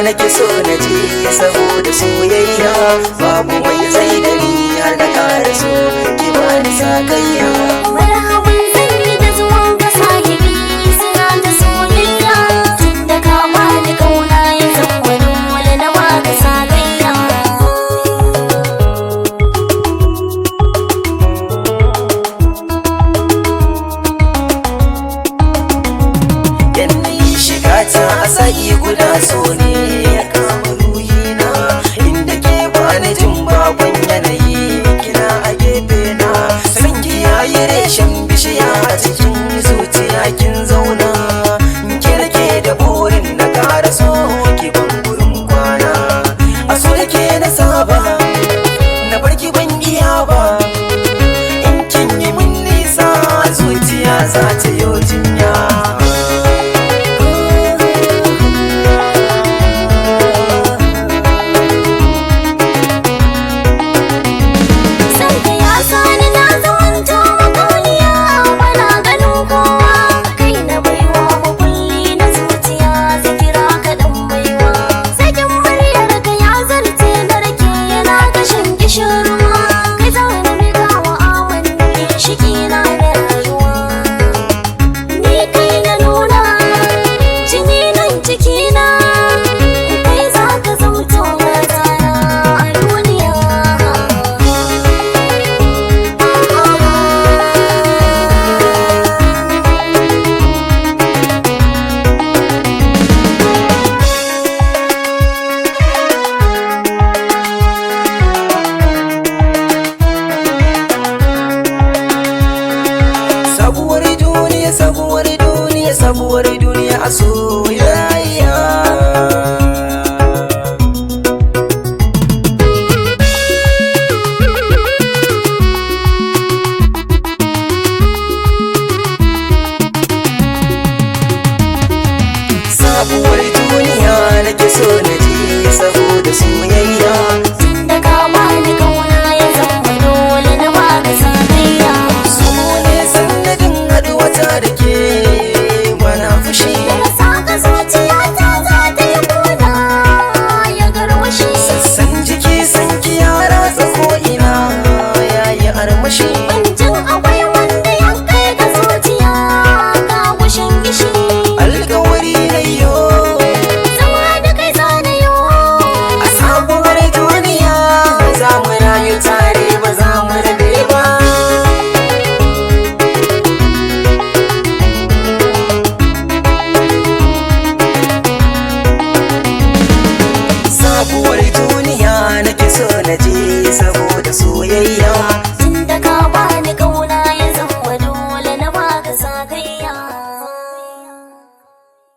nake so na ji saboda soyayya babu mai zai da ni har da kare so ki bani sakayya. Marhaban zan yi da zuwan ka sahibi suna da soyayya tunda ka bani kauna ya zama dole na baka sakayya. Yanayin shiga ta a sa'i guda so ne ya kama ruhina inda ke bani jin bakon yanayi kina a gefe na san ki yayi reshen bishiya a cikin zuciya kin zauna ki rake da burin na kara so ki ban gurin kwana a so yake na saba na barki ban iya ba in kin yi min nisa zuciya za ta yi jinya. Sabuwar duniya a soyayya. Sabuwar duniya nake so na ji saboda soyayya tunda ka bani kauna ya zama dole na baka sakayya. so ne sannadin haɗuwata da ke fushi saka zuciyata za ta yi kuna ya garwashi sassan jiki san ki ya ratsa ko'ina ya yi armashi banjin akwai wanda ya kai ga zuciya ka gushin gishi alkawari na yo zama da kai zanayo a sabuwar duniya za mu rayu tare ba za mu rabe ba. Sabuwar duniya nake so na ji saboda soyayya